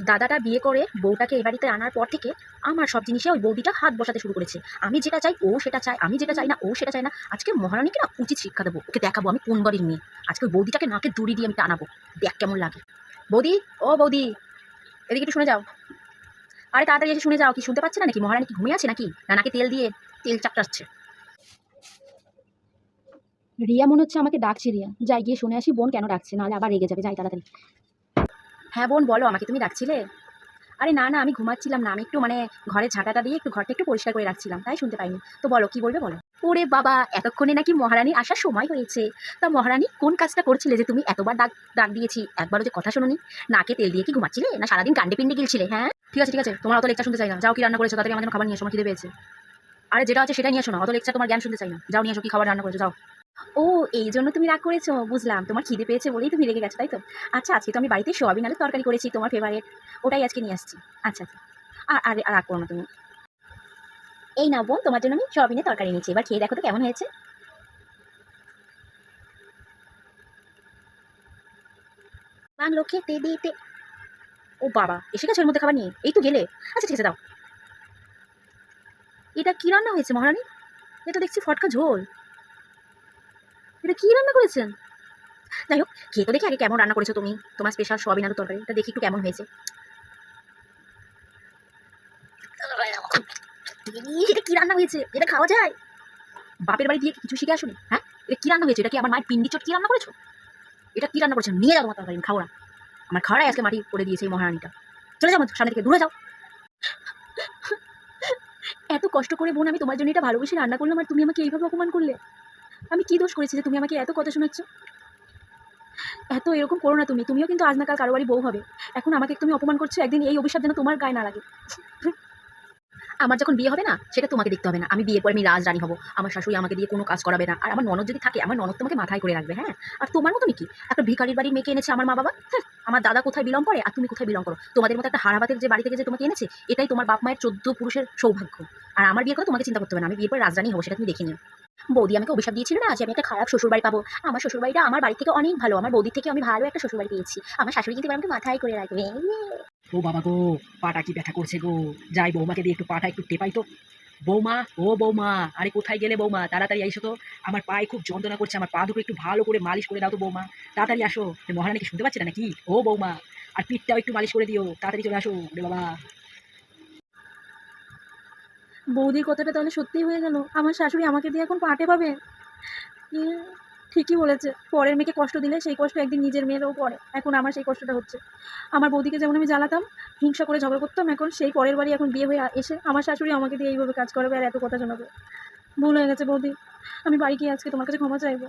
দাদাটা বিয়ে করে বউটাকে এ বাড়িতে আনার পর থেকে আমার সব জিনিসে ওই বৌদিটা হাত বসাতে শুরু করেছে। আমি যেটা চাই ও সেটা চায়, আমি যেটা চাই না ও সেটা চায় না। আজকে মহারানীকে না উচিত শিক্ষা দেবো, ওকে দেখাবো আমি কোন বাড়ির মেয়ে। আজকে ওই বৌদিটাকে নাকে দড়ি দিয়ে আমি টানাবো, দেখ কেমন লাগে। বৌদি, ও বৌদি, এদিকে একটু শুনে যাও। আরে তাড়াতাড়ি এসে শুনে যাও। কি শুনতে পাচ্ছে না নাকি? মহারানী কি ঘুমিয়ে আছে নাকি? না নাকে তেল দিয়ে তেল চাপটাচ্ছে? রিয়া মনে হচ্ছে আমাকে ডাকছে। রিয়া, যাই গিয়ে শুনে আসি বোন কেন ডাকছে, নাহলে আবার রেগে যাবে। যাই তাড়াতাড়ি। হ্যাঁ বোন বলো, আমাকে তুমি ডাকছিলে? আরে না না, আমি ঘুমাচ্ছিলাম না, আমি একটু ঘরের ঝাঁটাটা দিয়ে একটু ঘরটা একটু পরিষ্কার করে রাখছিলাম, তাই শুনতে পাইনি। তো বলো, কি বলবে বলো। ওরে বাবা, এতক্ষণে নাকি মহারানী আসার সময় হয়েছে। তা মহারানী কোন কাজটা করছিলে যে তুমি এতবার ডাক ডাক দিয়েছি, একবারও যে কথা শোনোনি? নাকে তেল দিয়ে কি ঘুমাচ্ছিলে, না সারাদিন কাণ্ডে পিণ্ডে গিলছিলে? হ্যাঁ ঠিক আছে ঠিক আছে, তোমার অত লেকচার শুনতে চাই না। যাও, কি রান্না করেছো তাড়াতাড়ি আমার জন্য খাবার নিয়ে এসো, আমার খিদে পেয়েছে। আরে যেটা আছে সেটা নিয়ে এসো না, অত লেকচার তোমার জ্ঞান শুনতে চাই না। যাও নিয়ে এসো, কি খাবার রান্না করেছো, যাও। ও, এই জন্য তুমি রাগ করেছো, বুঝলাম। তোমার খিদে পেয়েছে বলেই তুমি রেগে গেছো, তাই তো? আচ্ছা, আজকে তো আমি বাড়িতে সোয়াবিন আলুর তরকারি করেছি, তোমার ফেভারিট। ওটাই আজকে নিয়ে আসছি। আচ্ছা আচ্ছা। আর আর রাগ করো না তুমি। এই নাও বোন, তোমার জন্য আমি সোয়াবিনের তরকারি নিয়েছি, এবার খেয়ে দেখো তো কেমন হয়েছে। বাংলো খেতে দিতে। ও বাবা, এসে গেছে ওর মধ্যে খাবার নিয়ে, এই তো গেলে। আচ্ছা ঠিক আছে, দাও। এটা কি রান্না হয়েছে মহারানী? এটা দেখছি ফটকা ঝোল। এটা কি রান্না করেছেন? যাই হোক, খেয়ে তো দেখি আগে কেমন রান্না করেছো তুমি, তোমার স্পেশাল সোয়াবিন আলুর তরকারি, এটা দেখি একটু কেমন হয়েছে। এটা কি রান্না হয়েছে? এটা খাওয়া যায়? বাপের বাড়ি দিয়ে কিছু শিখে আসুনি? হ্যাঁ, এটা কি রান্না হয়েছে? এটা কি আমার মায়ের পিন্ডি চট কি রান্না করেছো? এটা কি রান্না করেছো? নিয়ে যাও তোমার তরকারি, খাও না। আমার খাওয়াই আজকে মাটি করে দিয়েছে এই মহারানীটা। চলে যাও আমার সামনে থেকে, দূরে যাও। এত কষ্ট করে বোন আমি তোমার জন্য এটা ভালোবেসে রান্না করলাম, আর তুমি আমাকে এইভাবে অপমান করলে। আমি কি দোষ করেছি যে তুমি আমাকে এত কথা শোনাচ্ছ? এত এরকম করো না তুমি, তুমিও কিন্তু আজ না কাল কারো বাড়ি বউ হবে। এখন আমাকে তুমি অপমান করছো, একদিন এই অভিশাপ যেন তোমার গায়ে না লাগে। আমার যখন বিয়ে হবে না, সেটা তোমাকে দেখতে হবে না। আমি বিয়ের পরে আমি রাজরানী হব, আমার শাশুড়ি আমাকে দিয়ে কোনো কাজ করাবে না, আর আমার ননদ যদি থাকে, আমার ননদ তোমাকে মাথায় করে রাখবে। হ্যাঁ, আর তোমার মতো কি একটা ভিখারির বাড়ির মেয়েকে এনেছে আমার মা বাবা? হ্যাঁ, আমার দাদা কোথায় বিলং করে আর তুমি কোথায় বিলং করো? তোমাদের মতো একটা হারাবাতের যে বাড়ি থেকে যে তোমাকে এনেছে, এটাই তোমার বাপ মায়ের 14 পুরুষের সৌভাগ্য। আর আমার বিয়ে করে তোমাকে চিন্তা করতে হবে না, আমি বিয়ের পরে রাজরানী হবো, সেটা তুমি দেখে নিও। বৌদি আমাকে অভিশাপ দিয়েছিল না যে আমি একটা খারাপ শ্বশুরবাড়ি পাবো। আমার শ্বশুরবাড়িটা আমার বাড়ি থেকে অনেক ভালো, আমার বৌদির থেকে আমি ভালো একটা শ্বশুরবাড়ি পেয়েছি। আমার শাশুড়ি কিন্তু এবার আমাকে মাথায় করে রাখবে। ও বাবা গো, পাটা কি ব্যথা করছে গো। যাই বৌমাকে দিয়ে একটু পাটা একটু টেপাই তো। বৌমা, ও বৌমা, আরে কোথায় গেলে বৌমা? তাড়াতাড়ি এসো তো। আমার পায়ে খুব যন্ত্রণা করছে, আমার পা দুটো একটু ভালো করে মালিশ করে দাও তো বৌমা। তাড়াতাড়ি আসো। মহারানী কি শুনতে পাচ্ছে না নাকি? ও বৌমা, আর পিঠটাও একটু মালিশ করে দিও, তাড়াতাড়ি চলে আসো রে বাবা। বৌদির কথাটা তাহলে সত্যিই হয়ে গেল, আমার শাশুড়ি আমাকে দিয়ে এখন পাটে পাবে। ঠিকই বলেছে, পরের মেয়েকে কষ্ট দিলে সেই কষ্ট একদিন নিজের মেয়েরও পড়ে। এখন আমার সেই কষ্টটা হচ্ছে। আমার বৌদিকে যেমন আমি জ্বালাতাম, হিংসা করে ঝগড়া করতাম, এখন সেই পরের বাড়ি এখন বিয়ে হয়ে এসে আমার শাশুড়ি আমাকে দিয়ে এইভাবে কাজ করাবে আর এত কথা শোনাবে। ভুল হয়ে গেছে বৌদি, আমি বাড়ি গিয়ে আজকে তোমার কাছে ক্ষমা চাইবো।